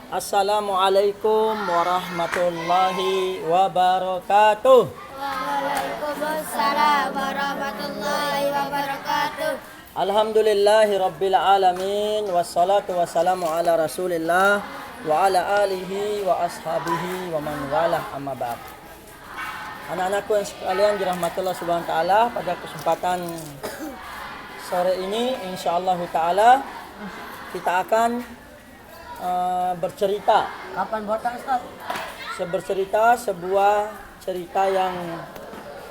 Assalamualaikum warahmatullahi wabarakatuh. Waalaikumsalam warahmatullahi wabarakatuh. Alhamdulillahi rabbil alamin. Wassalatu wassalamu ala rasulillah wa ala alihi wa ashabihi wa man walah, amma ba'd. Anak-anakku yang sekalian dirahmati Allah subhanahu wa ta'ala, pada kesempatan sore ini insyaallah ta'ala kita akan bercerita. Kapan buatan Ustaz? Bercerita sebuah cerita yang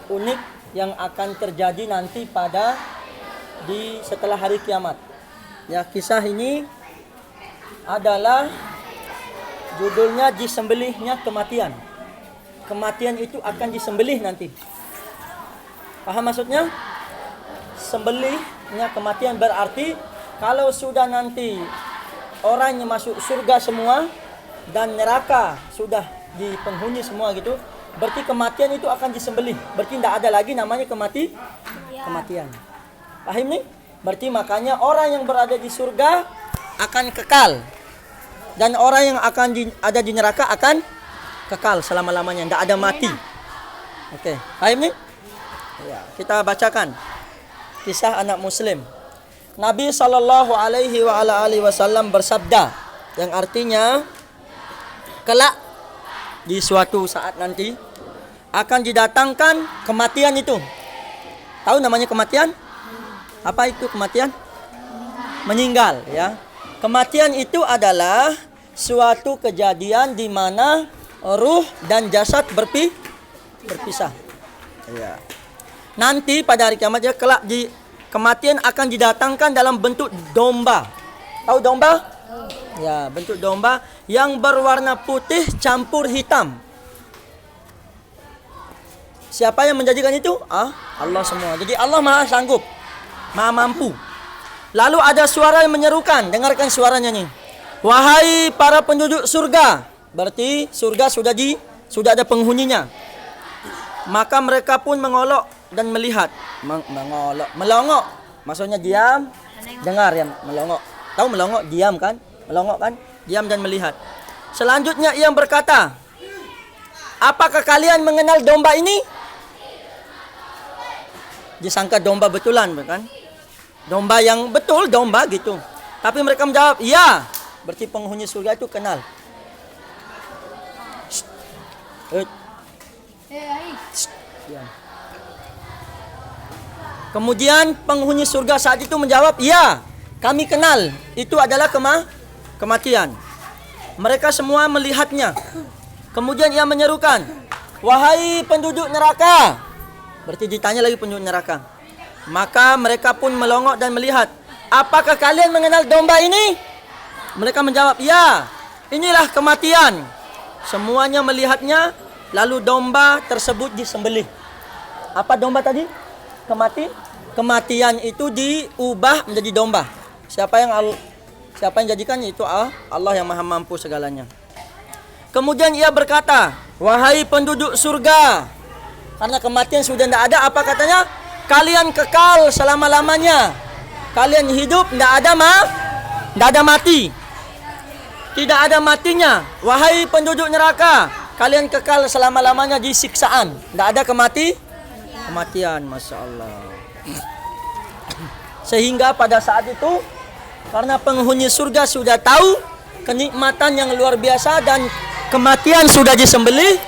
unik yang akan terjadi nanti setelah hari kiamat. Ya, kisah ini adalah judulnya disembelihnya kematian. Kematian itu akan disembelih nanti. Paham maksudnya? Sembelihnya kematian berarti kalau sudah nanti orang yang masuk surga semua dan neraka sudah di penghuni semua gitu, berarti kematian itu akan disembelih. Berarti tidak ada lagi namanya kematian. Paham nih? Berarti makanya orang yang berada di surga akan kekal, dan orang yang akan ada di neraka akan kekal selama-lamanya, tidak ada mati. Oke, paham nih? Ya, kita bacakan kisah anak muslim. Nabi sallallahu alaihi wa ala alihi wasallam bersabda, yang artinya kelak di suatu saat nanti akan didatangkan kematian itu. Tahu namanya kematian? Apa itu kematian? Meninggal, ya. Kematian itu adalah suatu kejadian di mana ruh dan jasad berpisah. Ya. Nanti pada hari kiamat ya, kelak kematian akan didatangkan dalam bentuk domba. Tahu domba? Ya, bentuk domba yang berwarna putih campur hitam. Siapa yang menjadikan itu? Allah semua. Jadi Allah Maha Sanggup, Maha Mampu. Lalu ada suara yang menyerukan. Dengarkan suaranya nih. Wahai para penduduk surga. Berarti surga sudah ada penghuninya. Maka mereka pun mengolok dan melihat. Melongok. Maksudnya diam, dengar ya, melongok. Tahu melongok? Diam kan? Melongok kan? Diam dan melihat. Selanjutnya ia berkata, apakah kalian mengenal domba ini? Disangka domba betulan, kan? Domba yang betul, domba gitu. Tapi mereka menjawab, iya. Berarti penghuni surga itu kenal. Diam. Kemudian penghuni surga saat itu menjawab, iya, kami kenal. Itu adalah kematian. Mereka semua melihatnya. Kemudian ia menyerukan, wahai penduduk neraka. Berarti ditanya lagi penduduk neraka. Maka mereka pun melongok dan melihat, apakah kalian mengenal domba ini? Mereka menjawab, ya, inilah kematian. Semuanya melihatnya, lalu domba tersebut disembelih. Apa domba tadi? Kematian itu diubah menjadi domba. Siapa yang jadikannya? Itu Allah yang Maha Mampu segalanya. Kemudian ia berkata, wahai penduduk surga, karena kematian sudah tidak ada, apa katanya? Kalian kekal selama-lamanya. Kalian hidup, tidak ada mati. Tidak ada matinya. Wahai penduduk neraka, kalian kekal selama-lamanya di siksaan. Tidak ada kematian. Masya Allah. Sehingga pada saat itu, karena penghuni surga sudah tahu kenikmatan yang luar biasa dan kematian sudah disembelih,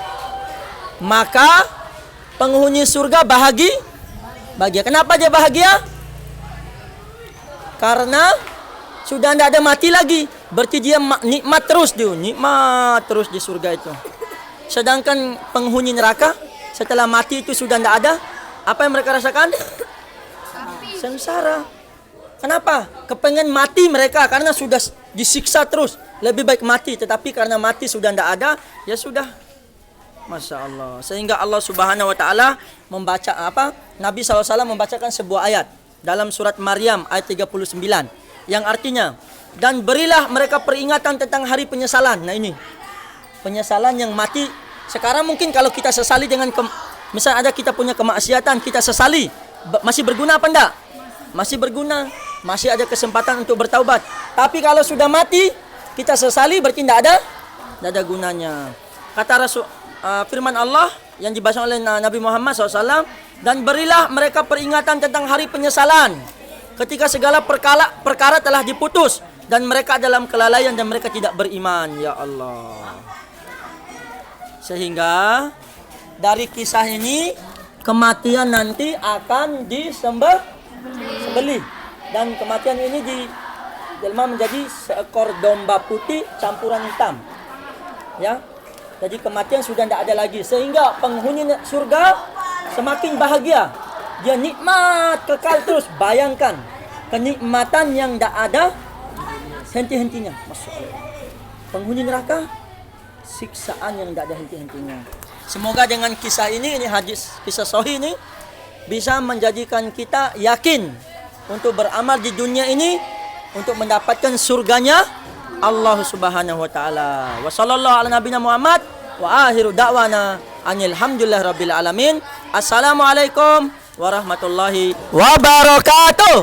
maka penghuni surga bahagia. Kenapa dia bahagia? Karena sudah tidak ada mati lagi. Berarti dia nikmat terus di surga itu. Sedangkan penghuni neraka setelah mati itu sudah tidak ada. Apa yang mereka rasakan? Sengsara. Kenapa? Kepengen mati mereka karena sudah disiksa terus. Lebih baik mati, tetapi karena mati sudah tidak ada, ya sudah. Masya Allah. Sehingga Allah Subhanahu Wa Taala membaca Nabi SAW membacakan sebuah ayat dalam surat Maryam ayat 39 yang artinya, dan berilah mereka peringatan tentang hari penyesalan. Nah ini penyesalan yang mati. Sekarang mungkin kalau kita sesali dengan misalnya ada kita punya kemaksiatan, kita sesali, masih berguna apa enggak? Masih berguna, masih ada kesempatan untuk bertaubat. Tapi kalau sudah mati, kita sesali berarti tidak ada gunanya. Kata firman Allah yang dibahas oleh Nabi Muhammad SAW, dan berilah mereka peringatan tentang hari penyesalan ketika segala perkara telah diputus dan mereka dalam kelalaian dan mereka tidak beriman. Ya Allah. Sehingga dari kisah ini kematian nanti akan disembelih, dan kematian ini dijelma menjadi seekor domba putih campuran hitam. Ya. Jadi kematian sudah tidak ada lagi, sehingga penghuni surga semakin bahagia. Dia nikmat kekal terus. Bayangkan kenikmatan yang tidak ada henti-hentinya. Masya Allah. Penghuni neraka siksaan yang tidak ada henti-hentinya. Semoga dengan kisah ini hadis kisah sahih ini bisa menjadikan kita yakin untuk beramal di dunia ini untuk mendapatkan surganya Allah Subhanahu wa taala. Wa sallallahu ala nabiyina Muhammad wa akhiru da'wana anil hamdulillah rabbil alamin. Assalamualaikum warahmatullahi wabarakatuh.